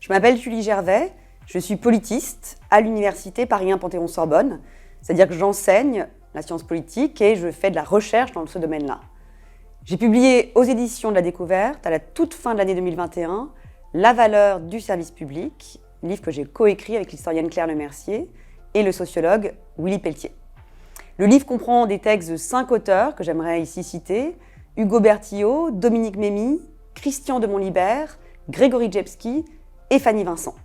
Je m'appelle Julie Gervais, je suis politiste à l'université Paris 1 Panthéon-Sorbonne, c'est-à-dire que j'enseigne la science politique et je fais de la recherche dans ce domaine-là. J'ai publié aux éditions de la Découverte, à la toute fin de l'année 2021, La valeur du service public, livre que j'ai coécrit avec l'historienne Claire Lemercier et le sociologue Willy Pelletier. Le livre comprend des textes de 5 auteurs que j'aimerais ici citer: Hugo Bertillot, Dominique Mémy, Christian de Montlibert, Grégory Djebski et Fanny Vincent.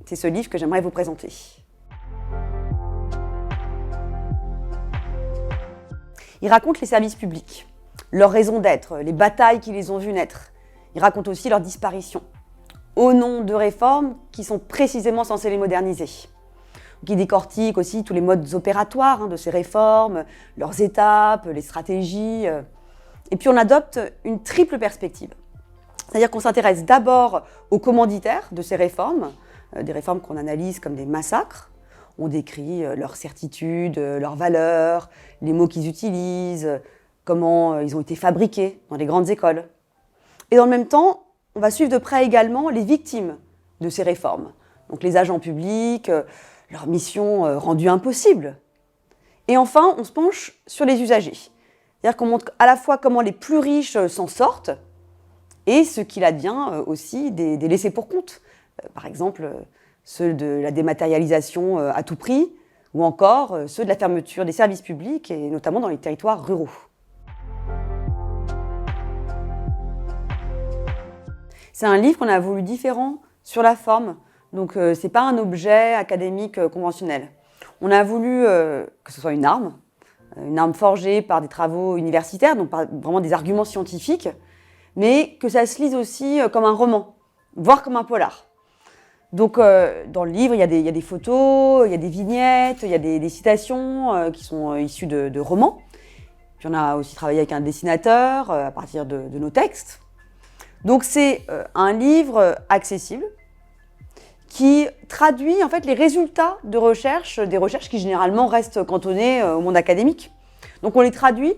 C'est ce livre que j'aimerais vous présenter. Il raconte les services publics, leur raison d'être, les batailles qui les ont vus naître. Il raconte aussi leur disparition, au nom de réformes qui sont précisément censées les moderniser. Il décortique aussi tous les modes opératoires de ces réformes, leurs étapes, les stratégies. Et puis on adopte une triple perspective. C'est-à-dire qu'on s'intéresse d'abord aux commanditaires de ces réformes, des réformes qu'on analyse comme des massacres. On décrit leurs certitudes, leurs valeurs, les mots qu'ils utilisent, comment ils ont été fabriqués dans les grandes écoles. Et dans le même temps, on va suivre de près également les victimes de ces réformes. Donc les agents publics, leur mission rendue impossible. Et enfin, on se penche sur les usagers. C'est-à-dire qu'on montre à la fois comment les plus riches s'en sortent et ce qu'il advient aussi des laissés pour compte. Par exemple, ceux de la dématérialisation à tout prix, ou encore ceux de la fermeture des services publics, et notamment dans les territoires ruraux. C'est un livre qu'on a voulu différent sur la forme, donc ce n'est pas un objet académique conventionnel. On a voulu que ce soit une arme forgée par des travaux universitaires, donc par vraiment des arguments scientifiques, mais que ça se lise aussi comme un roman, voire comme un polar. Donc dans le livre, il y a des photos, il y a des vignettes, il y a des citations qui sont issues de romans. Puis on a aussi travaillé avec un dessinateur à partir de nos textes. Donc c'est un livre accessible qui traduit en fait les résultats de recherche, des recherches qui généralement restent cantonnées au monde académique. Donc on les traduit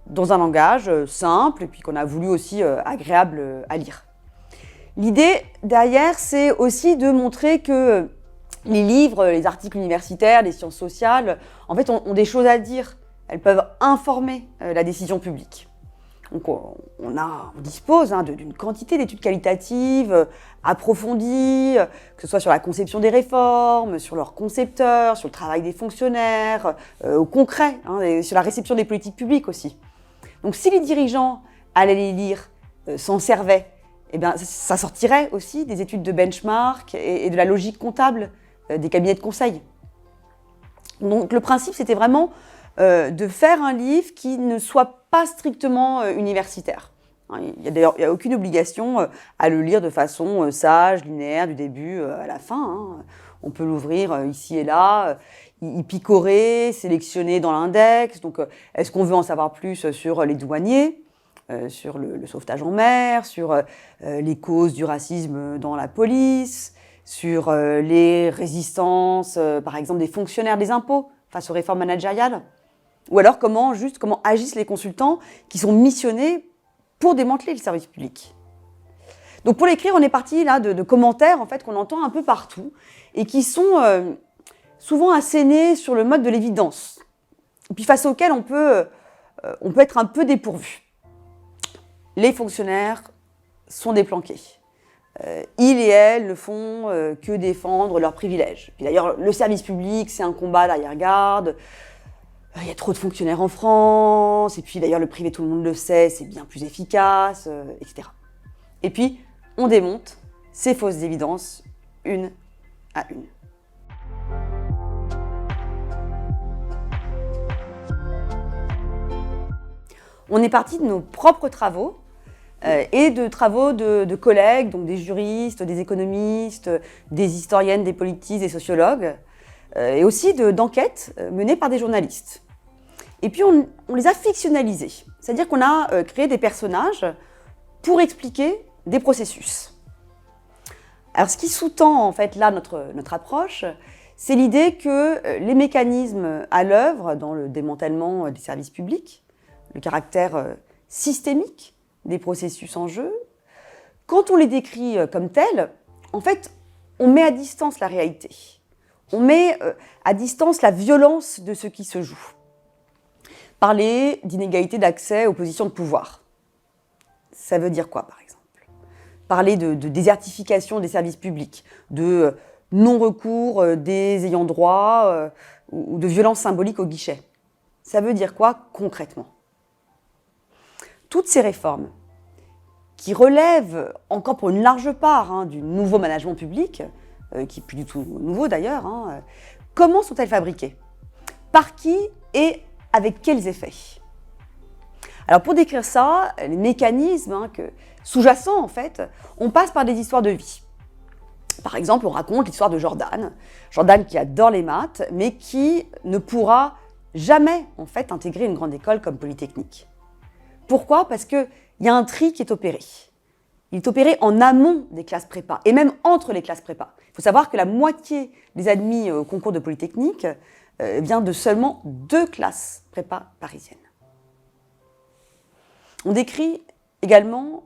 dans un langage simple et puis qu'on a voulu aussi agréable à lire. L'idée derrière, c'est aussi de montrer que les livres, les articles universitaires, les sciences sociales, en fait, ont des choses à dire. Elles peuvent informer la décision publique. Donc, on dispose d'une quantité d'études qualitatives, approfondies, que ce soit sur la conception des réformes, sur leurs concepteurs, sur le travail des fonctionnaires, au concret, et sur la réception des politiques publiques aussi. Donc, si les dirigeants allaient les lire, s'en servaient, eh bien, ça sortirait aussi des études de benchmark et de la logique comptable des cabinets de conseil. Donc le principe, c'était vraiment de faire un livre qui ne soit pas strictement universitaire. Il n'y a aucune obligation à le lire de façon sage, linéaire, du début à la fin. On peut l'ouvrir ici et là, y picorer, sélectionner dans l'index. Donc, est-ce qu'on veut en savoir plus sur les douaniers ? Sur le sauvetage en mer, sur les causes du racisme dans la police, sur les résistances, par exemple, des fonctionnaires des impôts face aux réformes managériales, ou alors comment agissent les consultants qui sont missionnés pour démanteler le service public. Donc pour l'écrire, on est parti là de commentaires en fait, qu'on entend un peu partout et qui sont souvent assénés sur le mode de l'évidence, et puis face auxquels on peut être un peu dépourvu. Les fonctionnaires sont déplanqués. Ils et elles ne font que défendre leurs privilèges. Puis d'ailleurs, le service public, c'est un combat d'arrière-garde. Il y a trop de fonctionnaires en France. Et puis d'ailleurs, le privé, tout le monde le sait, c'est bien plus efficace, etc. Et puis, on démonte ces fausses évidences une à une. On est parti de nos propres travaux et de travaux de collègues, donc des juristes, des économistes, des historiennes, des politistes, des sociologues, et aussi d'enquêtes menées par des journalistes. Et puis on les a fictionnalisés, c'est-à-dire qu'on a créé des personnages pour expliquer des processus. Alors ce qui sous-tend en fait là notre approche, c'est l'idée que les mécanismes à l'œuvre dans le démantèlement des services publics, le caractère systémique des processus en jeu, quand on les décrit comme tels, en fait, on met à distance la réalité. On met à distance la violence de ce qui se joue. Parler d'inégalité d'accès aux positions de pouvoir. Ça veut dire quoi, par exemple? Parler de désertification des services publics, de non-recours des ayants droit ou de violence symbolique au guichet. Ça veut dire quoi concrètement? Toutes ces réformes qui relèvent encore pour une large part du nouveau management public, qui n'est plus du tout nouveau d'ailleurs, comment sont-elles fabriquées? Par qui et avec quels effets? Alors pour décrire ça, les mécanismes sous-jacents en fait, on passe par des histoires de vie. Par exemple, on raconte l'histoire de Jordan. Jordan qui adore les maths, mais qui ne pourra jamais en fait intégrer une grande école comme Polytechnique. Pourquoi? Parce qu'il y a un tri qui est opéré. Il est opéré en amont des classes prépa, et même entre les classes prépa. Il faut savoir que la moitié des admis au concours de Polytechnique vient de seulement 2 classes prépa parisiennes. On décrit également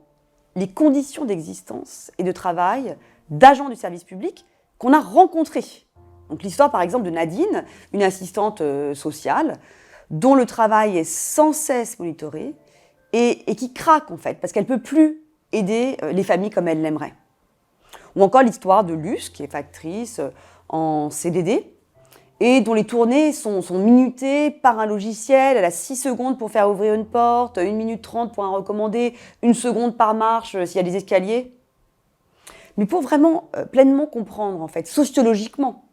les conditions d'existence et de travail d'agents du service public qu'on a rencontrés. Donc l'histoire par exemple de Nadine, une assistante sociale, dont le travail est sans cesse monitoré et qui craque en fait, parce qu'elle ne peut plus aider les familles comme elle l'aimerait. Ou encore l'histoire de Luce, qui est factrice en CDD, et dont les tournées sont minutées par un logiciel. Elle a 6 secondes pour faire ouvrir une porte, 1 minute 30 pour un recommandé, 1 seconde par marche s'il y a des escaliers. Mais pour vraiment pleinement comprendre, en fait, sociologiquement,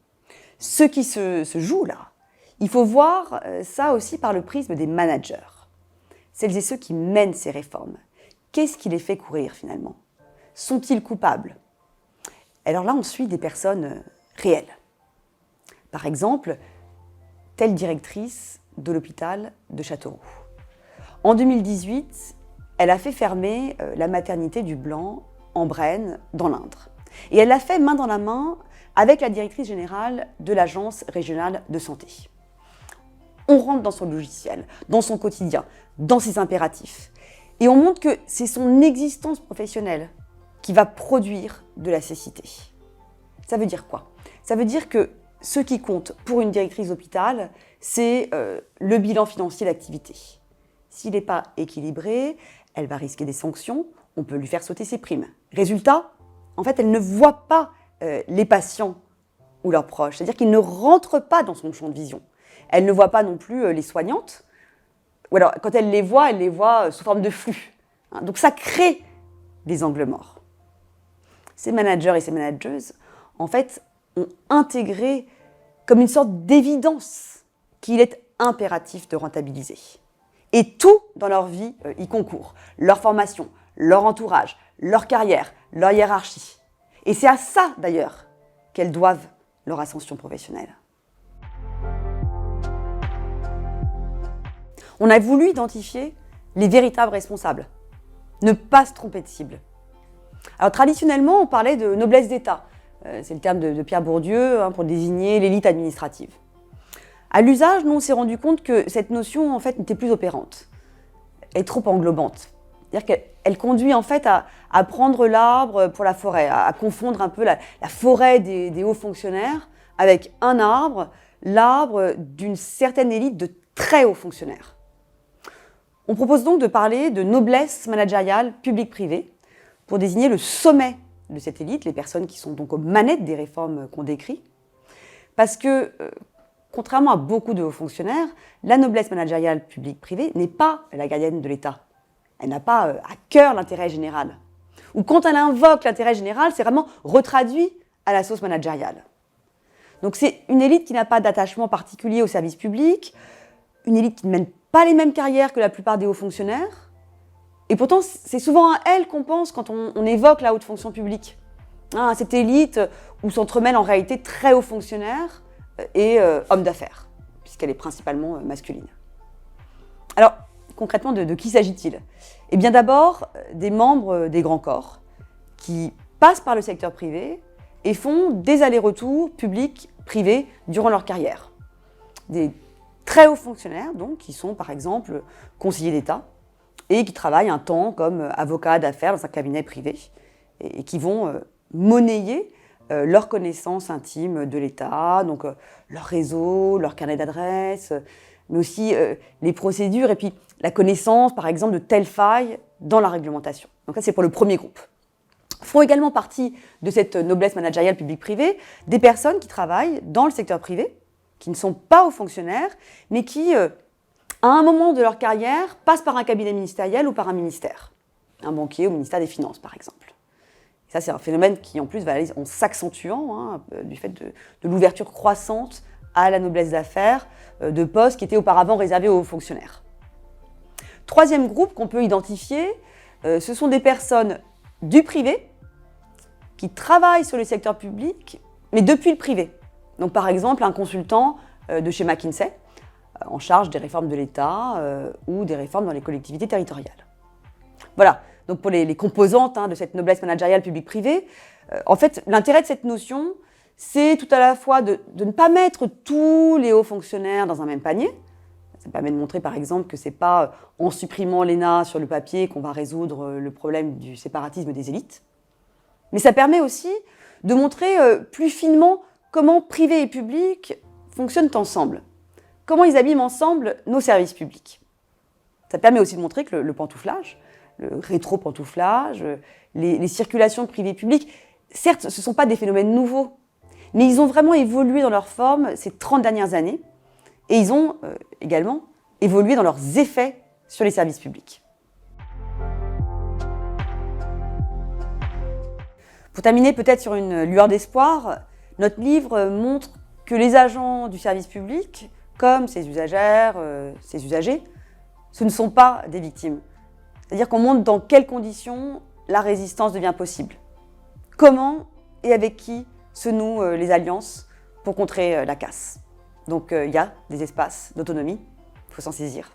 ce qui se joue là, il faut voir ça aussi par le prisme des managers. Celles et ceux qui mènent ces réformes. Qu'est-ce qui les fait courir finalement? Sont-ils coupables? Alors là, on suit des personnes réelles. Par exemple, telle directrice de l'hôpital de Châteauroux. En 2018, elle a fait fermer la maternité du Blanc en Brenne, dans l'Indre. Et elle l'a fait main dans la main avec la directrice générale de l'Agence régionale de santé. On rentre dans son logiciel, dans son quotidien, dans ses impératifs. Et on montre que c'est son existence professionnelle qui va produire de la cécité. Ça veut dire quoi? Ça veut dire que ce qui compte pour une directrice d'hôpital, c'est le bilan financier d'activité. S'il n'est pas équilibré, elle va risquer des sanctions, on peut lui faire sauter ses primes. Résultat, en fait, elle ne voit pas les patients ou leurs proches, c'est-à-dire qu'ils ne rentrent pas dans son champ de vision. Elle ne voit pas non plus les soignantes, ou alors quand elle les voit sous forme de flux. Donc ça crée des angles morts. Ces managers et ces manageuses, en fait, ont intégré comme une sorte d'évidence qu'il est impératif de rentabiliser. Et tout dans leur vie y concourt. Leur formation, leur entourage, leur carrière, leur hiérarchie. Et c'est à ça, d'ailleurs, qu'elles doivent leur ascension professionnelle. On a voulu identifier les véritables responsables, ne pas se tromper de cible. Alors traditionnellement, on parlait de noblesse d'État. C'est le terme de Pierre Bourdieu pour désigner l'élite administrative. À l'usage, nous, on s'est rendu compte que cette notion, en fait, n'était plus opérante. Elle est trop englobante. C'est-à-dire qu'elle conduit, en fait, à prendre l'arbre pour la forêt, à confondre un peu la forêt des hauts fonctionnaires avec un arbre, l'arbre d'une certaine élite de très hauts fonctionnaires. On propose donc de parler de noblesse managériale publique-privée pour désigner le sommet de cette élite, les personnes qui sont donc aux manettes des réformes qu'on décrit. Parce que, contrairement à beaucoup de hauts fonctionnaires, la noblesse managériale publique-privée n'est pas la gardienne de l'État. Elle n'a pas à cœur l'intérêt général. Ou quand elle invoque l'intérêt général, c'est vraiment retraduit à la sauce managériale. Donc c'est une élite qui n'a pas d'attachement particulier au service public, une élite qui ne mène pas les mêmes carrières que la plupart des hauts fonctionnaires. Et pourtant, c'est souvent à elle qu'on pense quand on évoque la haute fonction publique. À cette élite où s'entremêlent en réalité très hauts fonctionnaires et hommes d'affaires, puisqu'elle est principalement masculine. Alors, concrètement, de qui s'agit-il? Eh bien d'abord, des membres des grands corps qui passent par le secteur privé et font des allers-retours publics-privés durant leur carrière. Des très hauts fonctionnaires, donc, qui sont par exemple conseillers d'État et qui travaillent un temps comme avocats d'affaires dans un cabinet privé et qui vont monnayer leur connaissance intime de l'État, donc leur réseau, leur carnet d'adresses, mais aussi les procédures et puis la connaissance, par exemple, de telles failles dans la réglementation. Donc ça, c'est pour le premier groupe. Font également partie de cette noblesse managériale publique-privée des personnes qui travaillent dans le secteur privé, qui ne sont pas hauts fonctionnaires, mais qui, à un moment de leur carrière, passent par un cabinet ministériel ou par un ministère. Un banquier au ministère des Finances, par exemple. Et ça, c'est un phénomène qui, en plus, va aller en s'accentuant du fait de l'ouverture croissante à la noblesse d'affaires de postes qui étaient auparavant réservés aux hauts fonctionnaires. Troisième groupe qu'on peut identifier, ce sont des personnes du privé qui travaillent sur le secteur public, mais depuis le privé. Donc, par exemple, un consultant de chez McKinsey, en charge des réformes de l'État ou des réformes dans les collectivités territoriales. Voilà, donc pour les composantes de cette noblesse managériale publique-privée, en fait, l'intérêt de cette notion, c'est tout à la fois de ne pas mettre tous les hauts fonctionnaires dans un même panier. Ça permet de montrer, par exemple, que ce n'est pas en supprimant l'ENA sur le papier qu'on va résoudre le problème du séparatisme des élites. Mais ça permet aussi de montrer plus finement comment privé et public fonctionnent ensemble. Comment ils abîment ensemble nos services publics. Ça permet aussi de montrer que le pantouflage, le rétro-pantouflage, les circulations privé-public, certes, ce ne sont pas des phénomènes nouveaux, mais ils ont vraiment évolué dans leur forme ces 30 dernières années, et ils ont également évolué dans leurs effets sur les services publics. Pour terminer peut-être sur une lueur d'espoir, notre livre montre que les agents du service public, comme ses usagères, ses usagers, ce ne sont pas des victimes. C'est-à-dire qu'on montre dans quelles conditions la résistance devient possible. Comment et avec qui se nouent les alliances pour contrer la casse. Donc il y a des espaces d'autonomie, il faut s'en saisir.